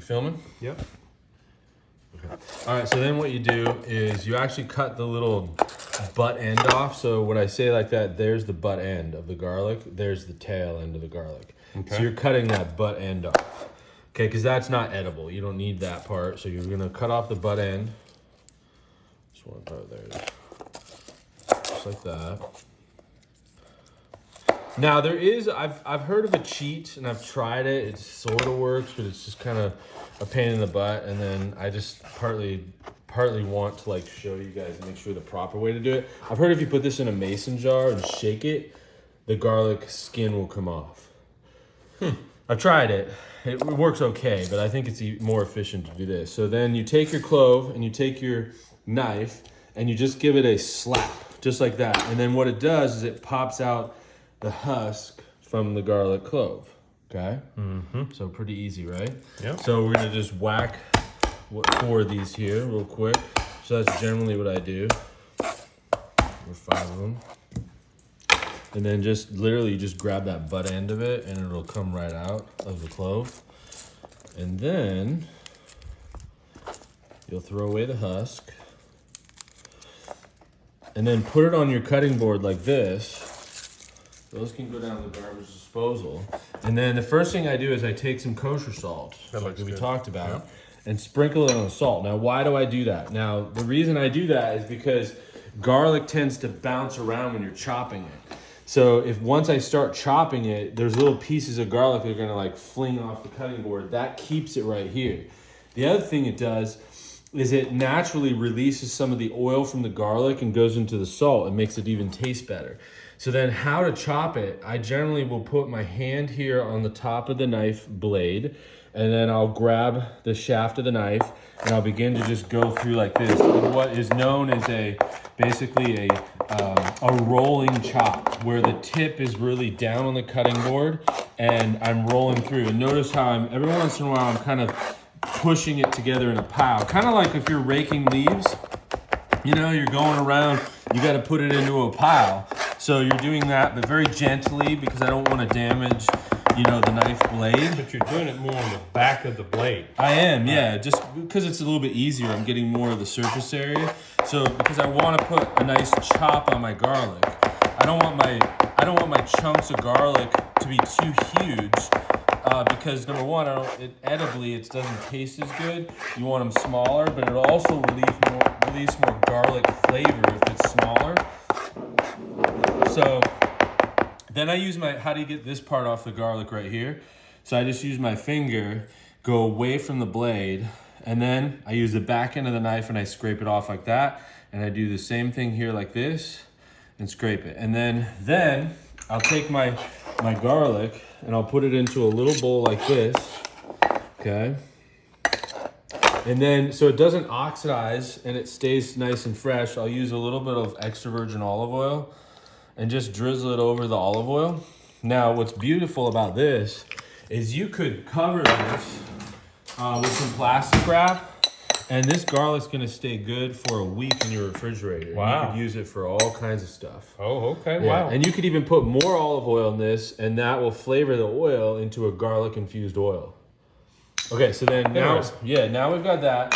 filming? Yep. Okay. All right, so then what you do is you actually cut the little butt end off. So when I say like that, there's the butt end of the garlic, there's the tail end of the garlic. Okay. So you're cutting that butt end off. Okay, because that's not edible. You don't need that part. So you're gonna cut off the butt end. This one part there. Just like that. Now there is, I've heard of a cheat and I've tried it. It sort of works, but it's just kind of a pain in the butt. And then I just partly want to like show you guys and make sure the proper way to do it. I've heard if you put this in a mason jar and shake it, the garlic skin will come off. I've tried it. It works okay, but I think it's more efficient to do this. So then you take your clove and you take your knife and you just give it a slap, just like that. And then what it does is it pops out the husk from the garlic clove, okay? Mm-hmm. So pretty easy, right? Yep. So we're gonna just whack 4 of these here real quick. So that's generally what I do, or 5 of them. And then just literally just grab that butt end of it and it'll come right out of the clove. And then you'll throw away the husk. And then put it on your cutting board like this. Those can go down the garbage disposal. And then the first thing I do is I take some kosher salt, like we talked about, and sprinkle it on the salt. Now, why do I do that? Now, the reason I do that is because garlic tends to bounce around when you're chopping it. So if once I start chopping it, there's little pieces of garlic that are gonna like fling off the cutting board. That keeps it right here. The other thing it does is it naturally releases some of the oil from the garlic and goes into the salt and makes it even taste better. So then how to chop it, I generally will put my hand here on the top of the knife blade, and then I'll grab the shaft of the knife and I'll begin to just go through like this. What is known as basically a rolling chop, where the tip is really down on the cutting board and I'm rolling through. And notice how every once in a while I'm kind of pushing it together in a pile. Kind of like if you're raking leaves, you know, you're going around, you got to put it into a pile. So you're doing that, but very gently because I don't want to damage, you know, the knife blade. But you're doing it more on the back of the blade. I am, yeah, just because it's a little bit easier. I'm getting more of the surface area. So because I want to put a nice chop on my garlic. I don't want my chunks of garlic to be too huge. Because number one, edibly it doesn't taste as good. You want them smaller, but it'll also release more garlic flavor if it's smaller. So then I use how do you get this part off the garlic right here? So I just use my finger, go away from the blade, and then I use the back end of the knife and I scrape it off like that. And I do the same thing here like this and scrape it. And then I'll take my garlic and I'll put it into a little bowl like this, okay? And then, so it doesn't oxidize and it stays nice and fresh, I'll use a little bit of extra virgin olive oil and just drizzle it over the olive oil. Now, what's beautiful about this is you could cover this with some plastic wrap, and this garlic's gonna stay good for a week in your refrigerator. Wow. You could use it for all kinds of stuff. Oh, okay, Yeah. wow. And you could even put more olive oil in this, and that will flavor the oil into a garlic infused oil. Okay, so then now we've got that.